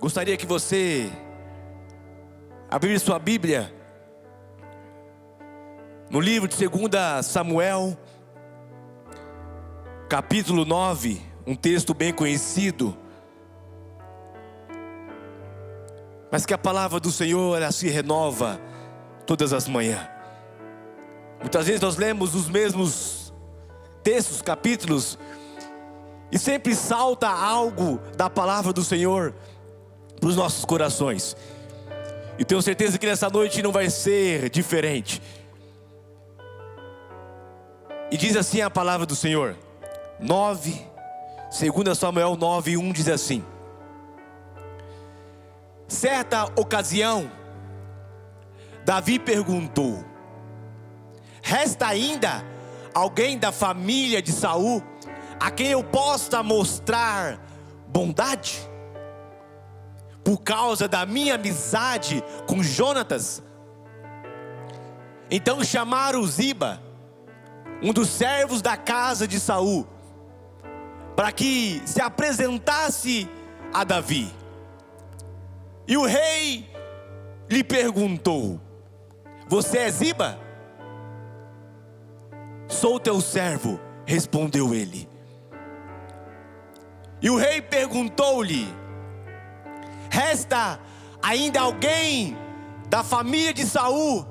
Gostaria que você abrisse sua Bíblia no livro de 2 Samuel, capítulo 9, um texto bem conhecido, mas que a palavra do Senhor, ela se renova todas as manhãs. Muitas vezes nós lemos os mesmos textos, capítulos, e sempre salta algo da palavra do Senhor para os nossos corações. E tenho certeza que nessa noite não vai ser diferente. E diz assim a palavra do Senhor, 2 Samuel 9:1 diz assim: certa ocasião, Davi perguntou: resta ainda alguém da família de Saul a quem eu possa mostrar bondade? Por causa da minha amizade com Jonatas. Então chamaram Ziba, um dos servos da casa de Saul, para que se apresentasse a Davi. E o rei lhe perguntou: você é Ziba? Sou teu servo, respondeu ele. E o rei perguntou-lhe: resta ainda alguém da família de Saul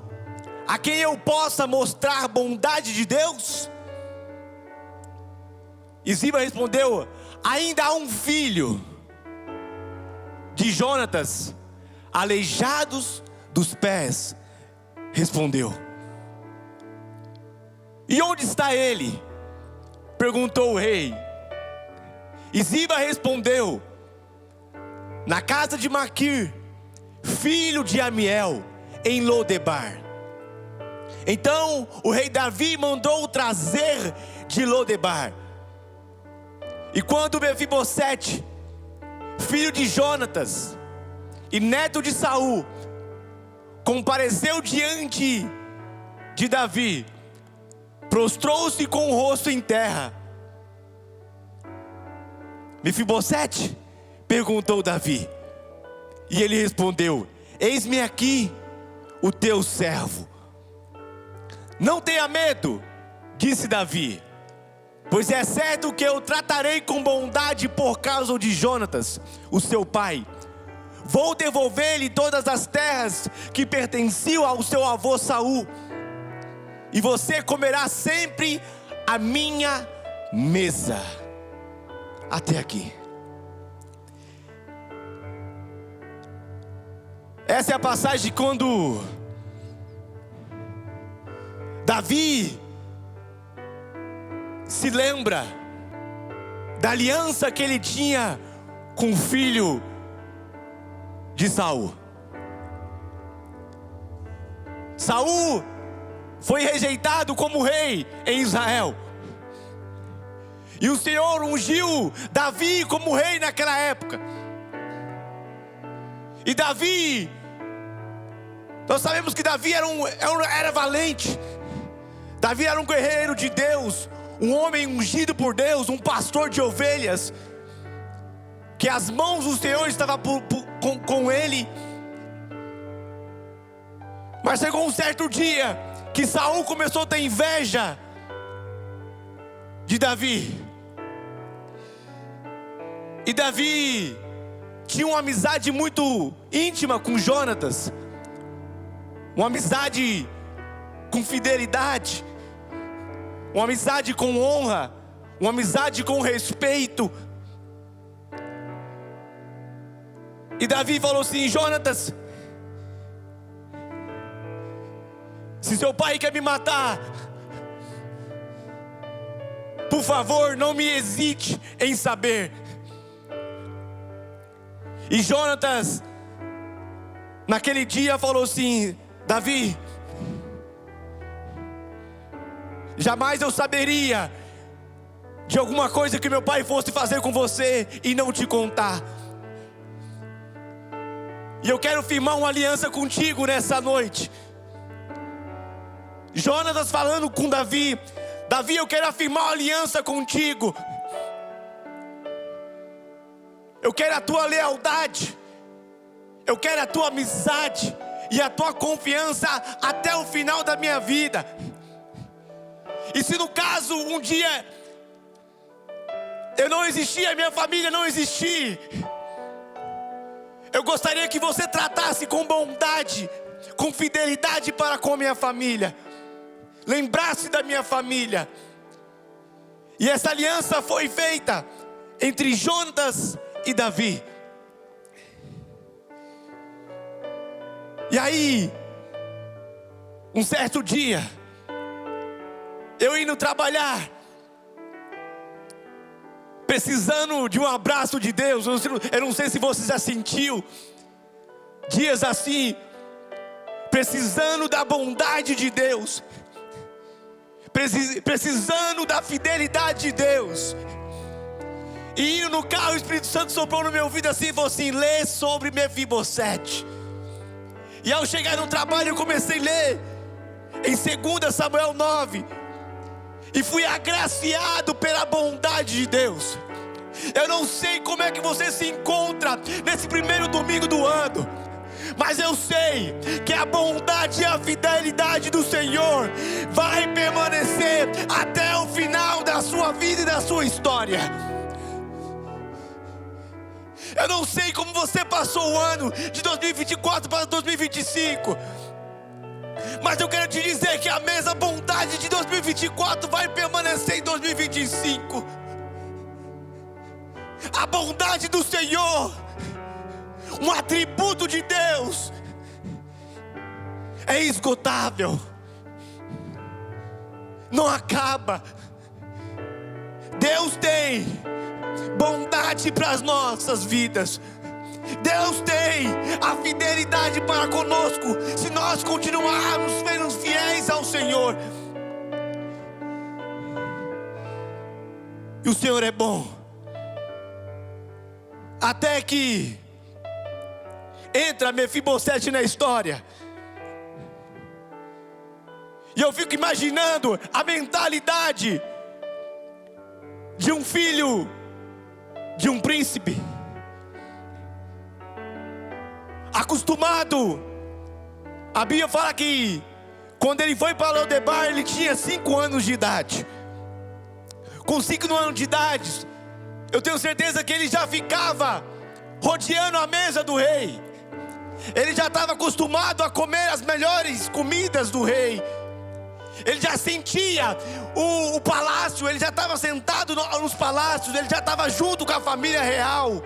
a quem eu possa mostrar bondade de Deus? E Ziba respondeu: ainda há um filho de Jonatas, aleijados dos pés. Respondeu. E onde está ele? Perguntou o rei. E Ziba respondeu: na casa de Maquir, filho de Amiel, em Lodebar. Então o rei Davi mandou trazer de Lodebar. E quando Mefibosete, filho de Jonatas e neto de Saul, compareceu diante de Davi, prostrou-se com o rosto em terra. Mefibosete? Perguntou Davi. E ele respondeu: eis-me aqui, o teu servo. Não tenha medo, disse Davi, pois é certo que eu tratarei com bondade por causa de Jonatas, o seu pai. Vou devolver-lhe todas as terras que pertenciam ao seu avô Saul, e você comerá sempre a minha mesa. Até aqui. Essa é a passagem quando Davi se lembra da aliança que ele tinha com o filho de Saul. Saul foi rejeitado como rei em Israel, e o Senhor ungiu Davi como rei naquela época. E Davi, nós sabemos que Davi era valente. Davi era um guerreiro de Deus, um homem ungido por Deus, um pastor de ovelhas, que as mãos do Senhor estavam com ele. Mas chegou um certo dia que Saul começou a ter inveja de Davi. E Davi tinha uma amizade muito íntima com Jonatas, uma amizade com fidelidade, uma amizade com honra, uma amizade com respeito. E Davi falou assim: Jonatas, se seu pai quer me matar, por favor, não me hesite em saber. E Jonatas, naquele dia, falou assim: Davi, jamais eu saberia de alguma coisa que meu pai fosse fazer com você e não te contar. E eu quero firmar uma aliança contigo nessa noite. Jonatas falando com Davi: Davi, eu quero afirmar uma aliança contigo. Eu quero a tua lealdade. Eu quero a tua amizade e a tua confiança até o final da minha vida. E se no caso um dia eu não existir, a minha família não existir, eu gostaria que você tratasse com bondade, com fidelidade para com a minha família. Lembrasse da minha família. E essa aliança foi feita entre Jonatas e Davi. E aí, um certo dia, eu indo trabalhar, precisando de um abraço de Deus. Eu não sei se você já sentiu dias assim, precisando da bondade de Deus, precisando da fidelidade de Deus. E indo no carro, o Espírito Santo soprou no meu ouvido assim e falou assim: lê sobre Mefibosete. E ao chegar no trabalho eu comecei a ler em 2 Samuel 9. E fui agraciado pela bondade de Deus. Eu não sei como é que você se encontra nesse primeiro domingo do ano, mas eu sei que a bondade e a fidelidade do Senhor vai permanecer até o final da sua vida e da sua história. Eu não sei como você passou o ano de 2024 para 2025, mas eu quero te dizer que a mesma bondade de 2024 vai permanecer em 2025. A bondade do Senhor, um atributo de Deus, é esgotável, não acaba. Deus tem bondade para as nossas vidas. Deus tem a fidelidade para conosco, se nós continuarmos sendo fiéis ao Senhor. E o Senhor é bom, até que entra Mefibosete na história. E eu fico imaginando a mentalidade de um filho de um príncipe, acostumado. A Bíblia fala que quando ele foi para Lodebar, ele tinha 5 anos de idade. Com 5 anos de idade, eu tenho certeza que ele já ficava rodeando a mesa do rei. Ele já estava acostumado a comer as melhores comidas do rei. Ele já sentia o palácio, ele já estava sentado nos palácios, ele já estava junto com a família real.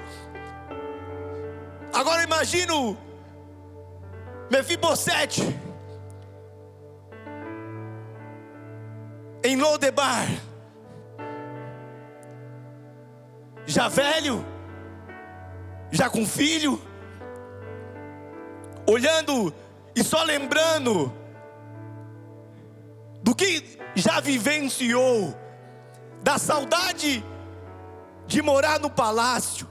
Agora imagino Mefibosete em Lodebar, já velho, já com filho, olhando e só lembrando do que já vivenciou, da saudade de morar no palácio.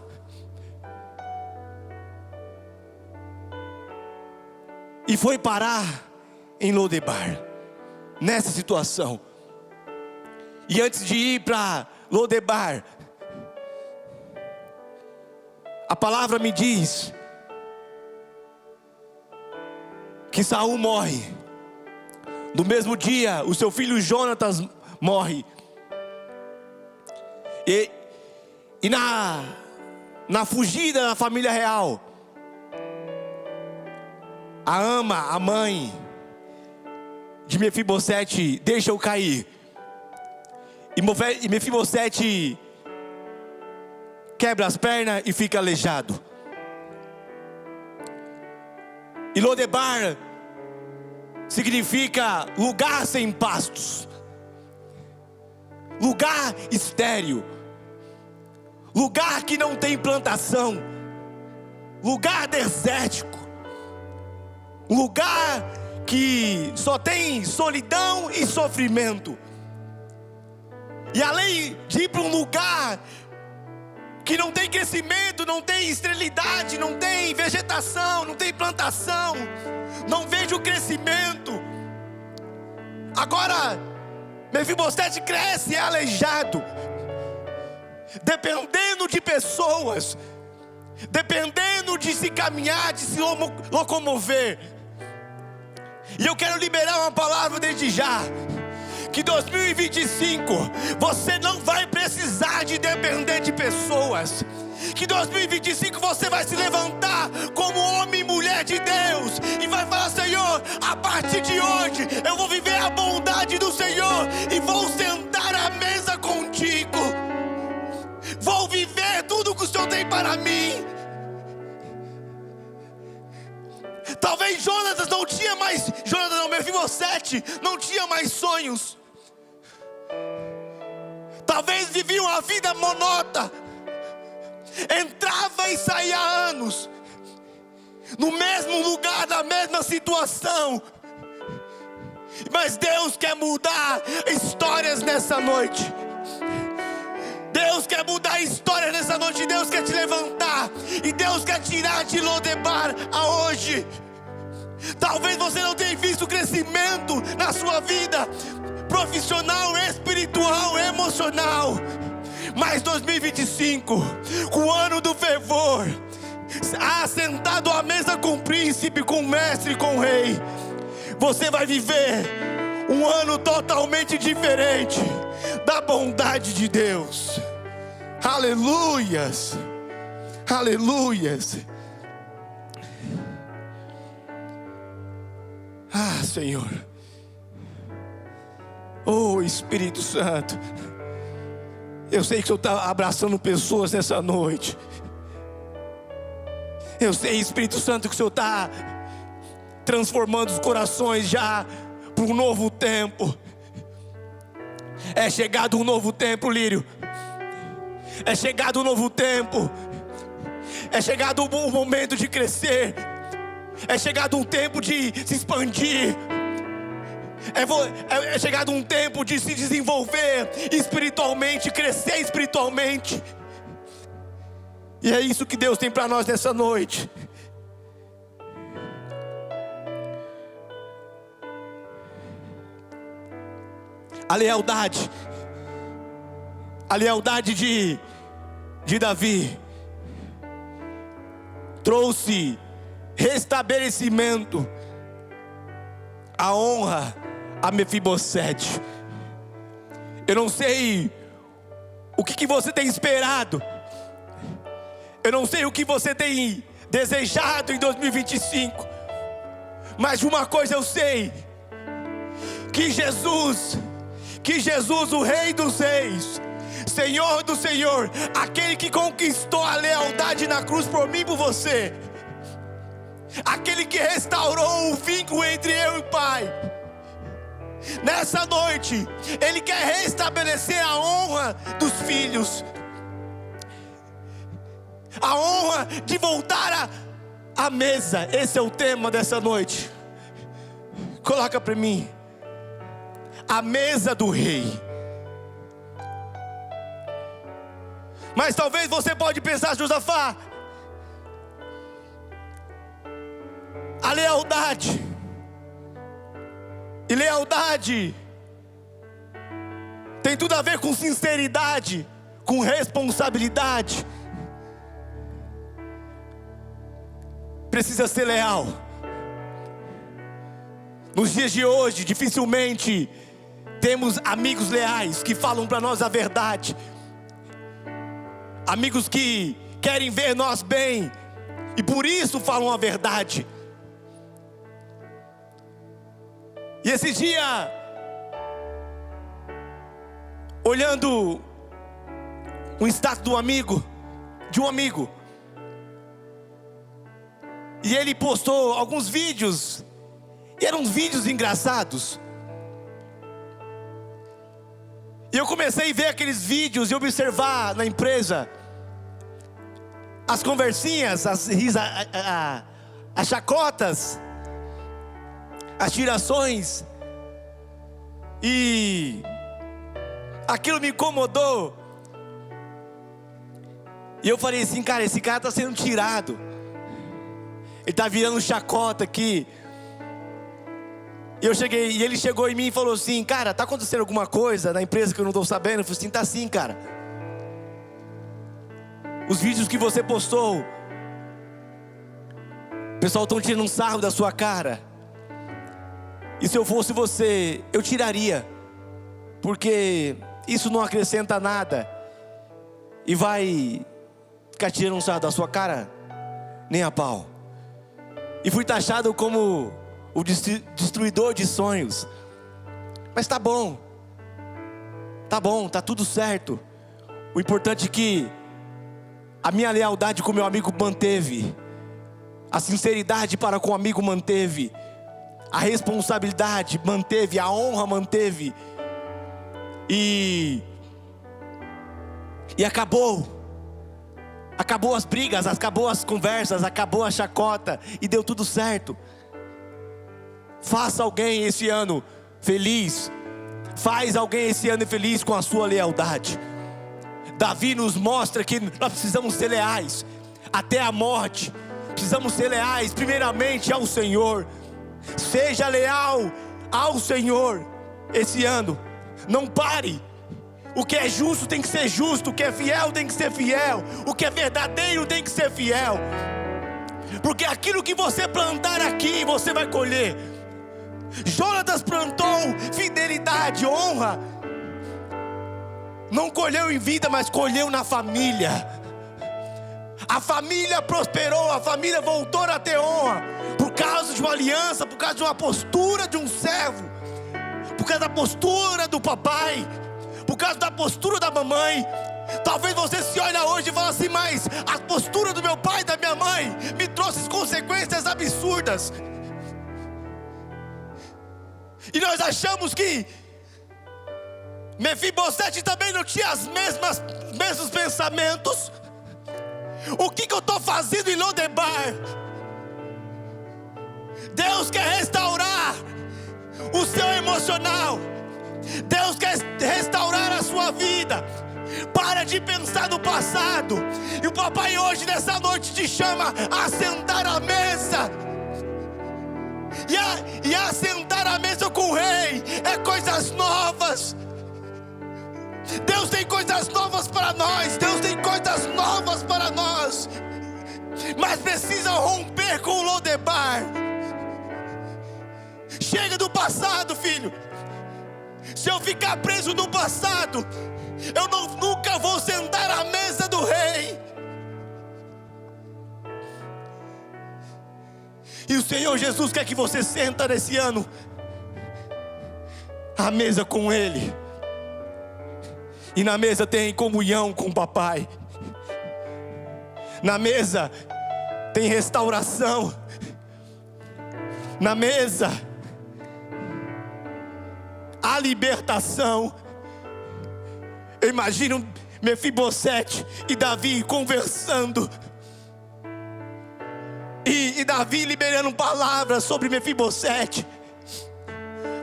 E foi parar em Lodebar, nessa situação. E antes de ir para Lodebar, a palavra me diz que Saul morre. No mesmo dia, o seu filho Jonatas morre. E na fugida da família real, a mãe de Mefibosete deixa-o cair. E Mefibosete quebra as pernas e fica aleijado. E Lodebar significa lugar sem pastos, lugar estéril, lugar que não tem plantação, lugar desértico, lugar que só tem solidão e sofrimento. E além de ir para um lugar que não tem crescimento, não tem esterilidade, não tem vegetação, não tem plantação, não vejo crescimento. Agora Mefibosete cresce e é aleijado, dependendo de pessoas dependendo de se caminhar, de se locomover. E eu quero liberar uma palavra desde já, que 2025 você não vai precisar de depender de pessoas. Que 2025 você vai se levantar como homem e mulher de Deus e vai falar: Senhor, a partir de hoje eu vou viver a bondade do Senhor e vou sentar à mesa contigo. Vou viver tudo que o Senhor tem para mim. Talvez Jonatas não tinha mais, Jonatas não, Mefibosete não tinha mais sonhos. Talvez vivia uma vida monótona. Entrava e saía há anos, no mesmo lugar, na mesma situação. Mas Deus quer mudar histórias nessa noite. Deus quer mudar histórias nessa noite. Deus quer te levantar. E Deus quer tirar de Lodebar a hoje. Talvez você não tenha visto crescimento na sua vida profissional, espiritual, emocional. Mas 2025, o ano do fervor, assentado à mesa com o príncipe, com o mestre, com o rei, você vai viver um ano totalmente diferente da bondade de Deus. Aleluias, aleluias. Ah, Senhor, oh Espírito Santo, eu sei que o Senhor está abraçando pessoas nessa noite. Eu sei, Espírito Santo, que o Senhor está transformando os corações já para um novo tempo. É chegado um novo tempo, Lírio. É chegado um novo tempo. É chegado o momento de crescer. É chegado um tempo de se expandir. É chegado um tempo de se desenvolver espiritualmente, crescer espiritualmente. E é isso que Deus tem para nós nessa noite. A lealdade de Davi trouxe restabelecimento, a honra a Mefibosete. Eu não sei o que você tem esperado. Eu não sei o que você tem desejado em 2025. Mas de uma coisa eu sei: que Jesus, o Rei dos Reis, Senhor do Senhor, aquele que conquistou a lealdade na cruz por mim e por você, aquele que restaurou o vínculo entre eu e o Pai, nessa noite Ele quer restabelecer a honra dos filhos, a honra de voltar à mesa. Esse é o tema dessa noite. Coloca para mim: a mesa do rei. Mas talvez você pode pensar: Josafá, a lealdade, e lealdade tem tudo a ver com sinceridade, com responsabilidade. Precisa ser leal. Nos dias de hoje, dificilmente temos amigos leais que falam para nós a verdade. Amigos que querem ver nós bem e por isso falam a verdade. E esse dia, olhando um status de um amigo, e ele postou alguns vídeos, e eram uns vídeos engraçados. E eu comecei a ver aqueles vídeos e observar na empresa as conversinhas, as chacotas, as tirações. E aquilo me incomodou. E eu falei assim: cara, esse cara está sendo tirado. Ele está virando chacota aqui. E ele chegou em mim e falou assim: cara, está acontecendo alguma coisa na empresa que eu não estou sabendo? Eu falei assim: tá sim, cara. Os vídeos que você postou pessoal estão tirando um sarro da sua cara. E se eu fosse você, eu tiraria, porque isso não acrescenta nada. E vai ficar tirando um sarro da sua cara? Nem a pau. E fui taxado como o destruidor de sonhos. Mas tá bom, tá tudo certo. O importante é que a minha lealdade com meu amigo manteve, a sinceridade para com o amigo manteve, a responsabilidade manteve, a honra manteve. E acabou as brigas, acabou as conversas, acabou a chacota, e deu tudo certo. Faça alguém esse ano feliz. Faz alguém esse ano feliz com a sua lealdade. Davi nos mostra que nós precisamos ser leais até a morte. Precisamos ser leais primeiramente ao Senhor. Seja leal ao Senhor esse ano. Não pare. O que é justo tem que ser justo. O que é fiel tem que ser fiel. O que é verdadeiro tem que ser fiel. Porque aquilo que você plantar aqui, você vai colher. Jonatas plantou fidelidade, honra. Não colheu em vida, mas colheu na família. A família prosperou, a família voltou a ter honra, por causa de uma aliança, por causa de uma postura de um servo, por causa da postura do papai, por causa da postura da mamãe. Talvez você se olhe hoje e fale assim: mas a postura do meu pai e da minha mãe me trouxe consequências absurdas. E nós achamos que Mefibosete também não tinha os mesmos pensamentos. O que eu estou fazendo em Lodebar? Deus quer restaurar o seu emocional. Deus quer restaurar a sua vida. Para de pensar no passado. E o papai hoje, nessa noite, te chama a sentar à mesa. E a sentar à mesa com o rei é coisas novas. Deus tem coisas novas para nós. Deus tem coisas novas para nós. Mas precisa romper com o Lodebar. Chega do passado, filho. Se eu ficar preso no passado, eu nunca vou sentar à mesa do rei. E o Senhor Jesus quer que você senta nesse ano à mesa com Ele. E na mesa tem comunhão com o papai. Na mesa tem restauração. Na mesa há libertação. Eu imagino Mefibosete e Davi conversando. E Davi liberando palavras sobre Mefibosete.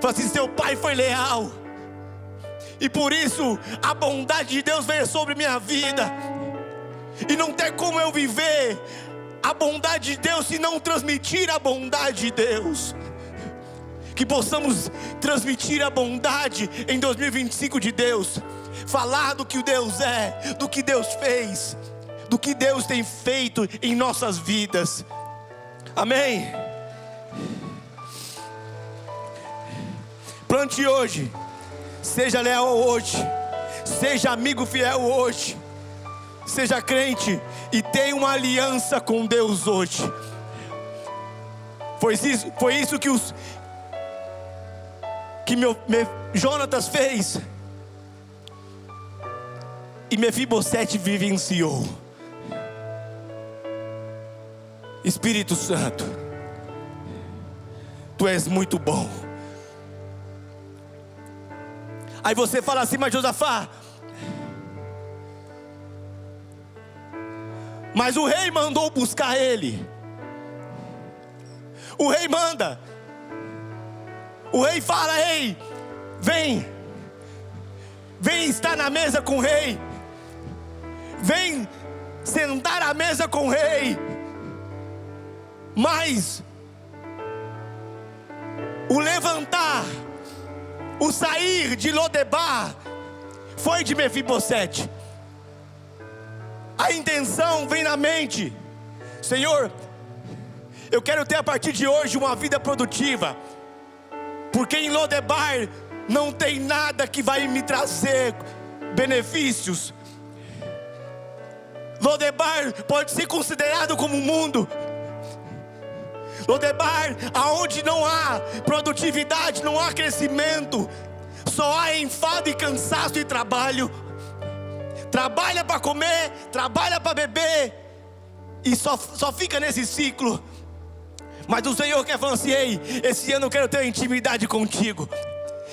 Fala assim: seu pai foi leal, e por isso a bondade de Deus veio sobre minha vida. E não tem como eu viver a bondade de Deus se não transmitir a bondade de Deus. Que possamos transmitir a bondade em 2025 de Deus. Falar do que Deus é, do que Deus fez, do que Deus tem feito em nossas vidas. Amém? Plante hoje. Seja leal hoje. Seja amigo fiel hoje. Seja crente e tenha uma aliança com Deus hoje. Foi isso que Jonatas fez. E Mefibosete vivenciou. Espírito Santo, Tu és muito bom. Aí você fala assim: mas Josafá, mas o rei mandou buscar ele. O rei manda. O rei fala: ei, vem estar na mesa com o rei. Vem sentar à mesa com o rei. Mas o levantar, o sair de Lodebar foi de Mefibosete. A intenção vem na mente: Senhor, Eu quero ter a partir de hoje uma vida produtiva. Porque em Lodebar não tem nada que vai me trazer benefícios. Lodebar pode ser considerado como um mundo. Lodebar, aonde não há produtividade, não há crescimento, só há enfado e cansaço e trabalho. Trabalha para comer, trabalha para beber, e só fica nesse ciclo. Mas o Senhor quer falar assim: ei, esse ano eu quero ter intimidade contigo.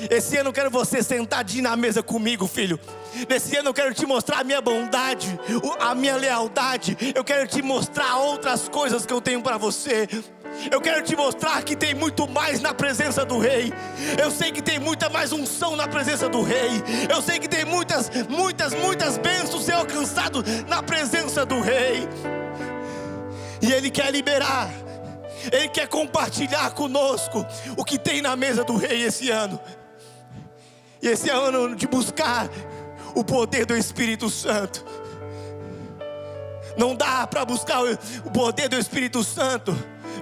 Esse ano eu quero você sentadinho na mesa comigo, filho. Nesse ano eu quero te mostrar a minha bondade, a minha lealdade. Eu quero te mostrar outras coisas que eu tenho para você. Eu quero te mostrar que tem muito mais na presença do Rei. Eu sei que tem muita mais unção na presença do Rei. Eu sei que tem muitas bênçãos ser alcançado na presença do Rei. E Ele quer liberar, Ele quer compartilhar conosco o que tem na mesa do Rei esse ano. E esse é o ano de buscar o poder do Espírito Santo. Não dá para buscar o poder do Espírito Santo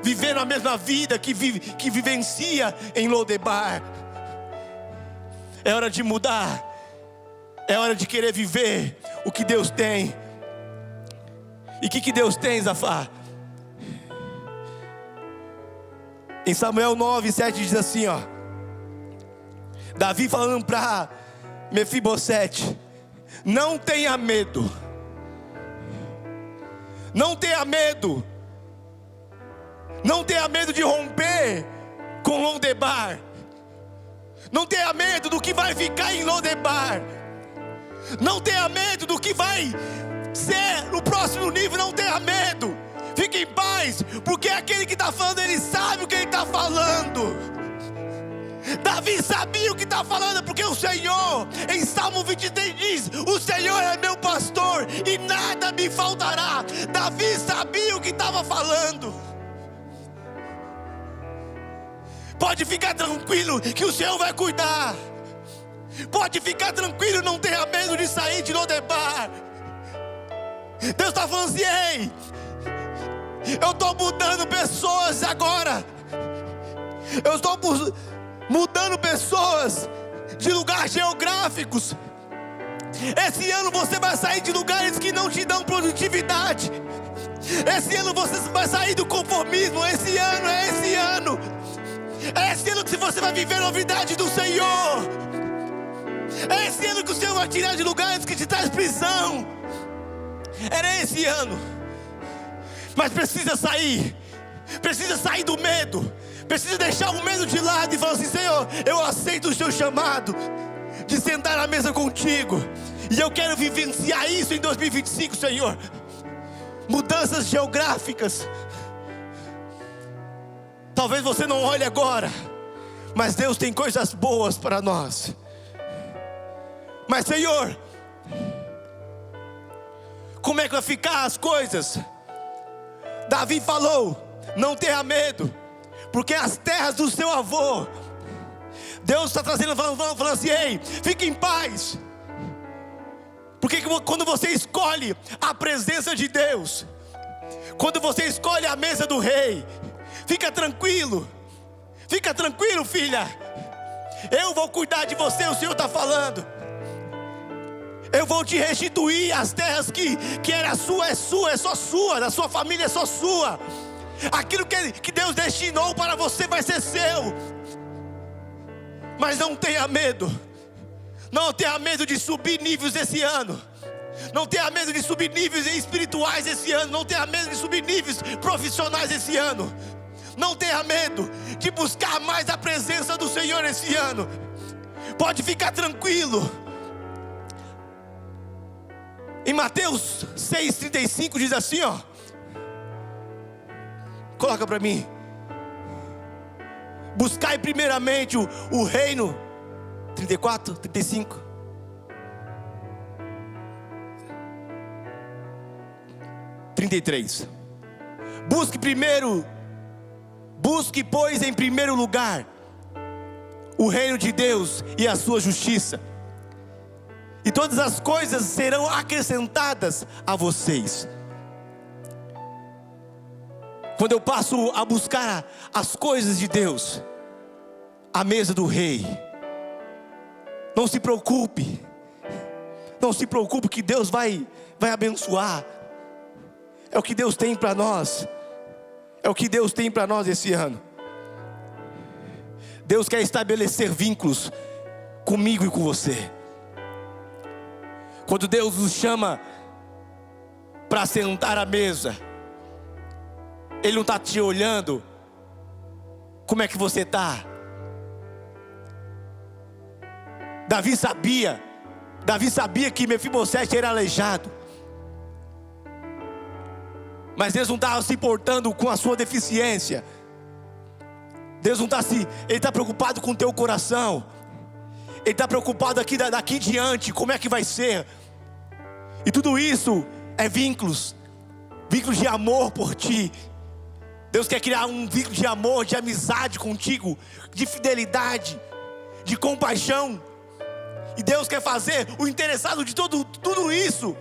vivendo a mesma vida que vivencia em Lodebar. É hora de mudar. É hora de querer viver o que Deus tem. E o que Deus tem, Zafá? Em Samuel 9:7 diz assim, ó. Davi falando para Mefibosete: não tenha medo. Não tenha medo. Não tenha medo de romper com Lodebar. Não tenha medo do que vai ficar em Lodebar. Não tenha medo do que vai ser no próximo nível. Não tenha medo. Fique em paz, porque aquele que está falando, ele sabe o que ele está falando. Davi sabia o que está falando, porque o Senhor, em Salmo 23 diz: o Senhor é meu pastor e nada me faltará. Davi sabia o que estava falando. Pode ficar tranquilo que o Senhor vai cuidar. Pode ficar tranquilo, não tenha medo de sair de Lodebar. Deus está falando assim: ei, eu estou mudando pessoas agora. Eu estou mudando pessoas de lugares geográficos. Esse ano você vai sair de lugares que não te dão produtividade. Esse ano você vai sair do conformismo. Esse ano é esse ano. É esse ano que você vai viver a novidade do Senhor. É esse ano que o Senhor vai tirar de lugares que te traz prisão. Era esse ano. Mas precisa sair do medo. Precisa deixar o medo de lado e falar assim: Senhor, eu aceito o seu chamado de sentar à mesa contigo. E eu quero vivenciar isso em 2025, Senhor. Mudanças geográficas. Talvez você não olhe agora, mas Deus tem coisas boas para nós. Mas Senhor, como é que vai ficar as coisas? Davi falou: não tenha medo, porque as terras do seu avô, Deus está trazendo, falando assim: ei, fique em paz. Porque quando você escolhe a presença de Deus, quando você escolhe a mesa do Rei, fica tranquilo, filha. Eu vou cuidar de você, o Senhor está falando. Eu vou te restituir as terras que era sua, é só sua, da sua família é só sua. Aquilo que Deus destinou para você vai ser seu. Mas não tenha medo. Não tenha medo de subir níveis esse ano. Não tenha medo de subir níveis espirituais esse ano. Não tenha medo de subir níveis profissionais esse ano. Não tenha medo de buscar mais a presença do Senhor esse ano. Pode ficar tranquilo. Em Mateus 6,35 diz assim, ó. Coloca para mim. Buscai primeiramente o reino. 34, 35. Busque, pois, em primeiro lugar o reino de Deus e a sua justiça, e todas as coisas serão acrescentadas a vocês. quando eu passo a buscar as coisas de Deus, a mesa do rei, não se preocupe. Não se preocupe que Deus vai abençoar. É o que Deus tem para nós. É o que Deus tem para nós esse ano. Deus quer estabelecer vínculos comigo e com você. Quando Deus nos chama para sentar à mesa, Ele não está te olhando como é que você está. Davi sabia que Mefibosete era aleijado, mas Deus não estava se importando com a sua deficiência. Deus não está Ele está preocupado com o teu coração. Ele está preocupado daqui em diante, como é que vai ser. E tudo isso é vínculos de amor por ti. Deus quer criar um vínculo de amor, de amizade contigo, de fidelidade, de compaixão. E Deus quer fazer, o interessado de tudo isso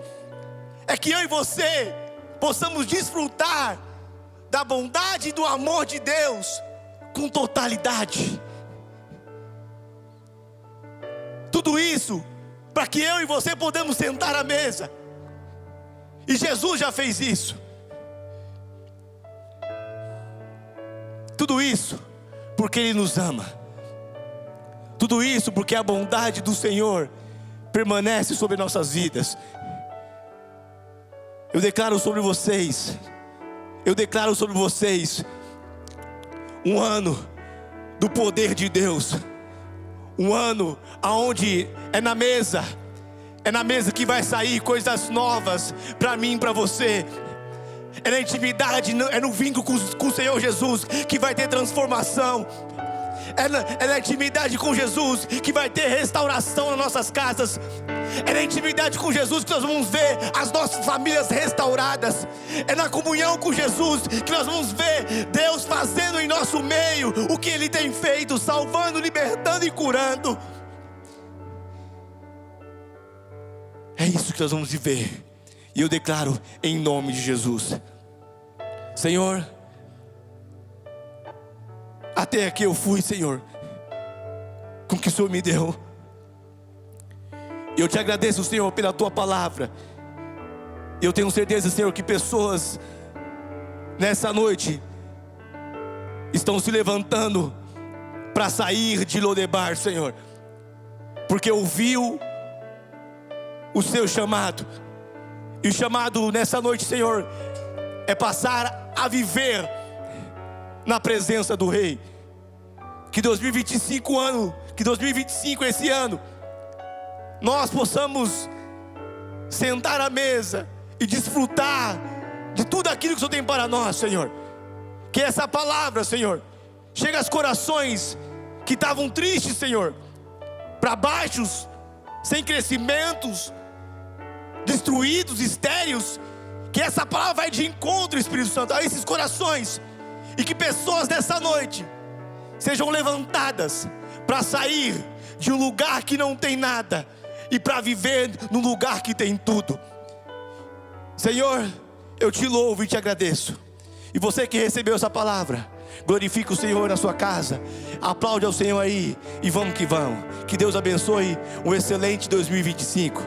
é que eu e você possamos desfrutar da bondade e do amor de Deus com totalidade. Tudo isso para que eu e você podamos sentar à mesa. E Jesus já fez isso. Tudo isso porque Ele nos ama. Tudo isso porque a bondade do Senhor permanece sobre nossas vidas. Eu declaro sobre vocês um ano do poder de Deus. Um ano aonde é na mesa que vai sair coisas novas para mim e para você. É na intimidade, é no vínculo com o Senhor Jesus que vai ter transformação. É na intimidade com Jesus que vai ter restauração nas nossas casas. É na intimidade com Jesus que nós vamos ver as nossas famílias restauradas. É na comunhão com Jesus que nós vamos ver Deus fazendo em nosso meio o que Ele tem feito, salvando, libertando e curando. É isso que nós vamos viver. E eu declaro em nome de Jesus. Senhor, até aqui eu fui, Senhor, com o que o Senhor me deu. Eu te agradeço, Senhor, pela Tua palavra. Eu tenho certeza, Senhor, que pessoas nessa noite estão se levantando para sair de Lodebar, Senhor, porque ouviu o Seu chamado. E o chamado nessa noite, Senhor, é passar a viver na presença do Rei. Que 2025 esse ano, nós possamos sentar à mesa e desfrutar de tudo aquilo que o Senhor tem para nós, Senhor. Que essa palavra, Senhor, chegue aos corações que estavam tristes, Senhor, para baixos, sem crescimentos, destruídos, estéreis. Que essa palavra vai de encontro, Espírito Santo, a esses corações. E que pessoas nessa noite sejam levantadas para sair de um lugar que não tem nada e para viver num lugar que tem tudo. Senhor, eu te louvo e te agradeço. E você que recebeu essa palavra, glorifica o Senhor na sua casa. Aplaude ao Senhor aí e vamos que vamos. Que Deus abençoe um excelente 2025.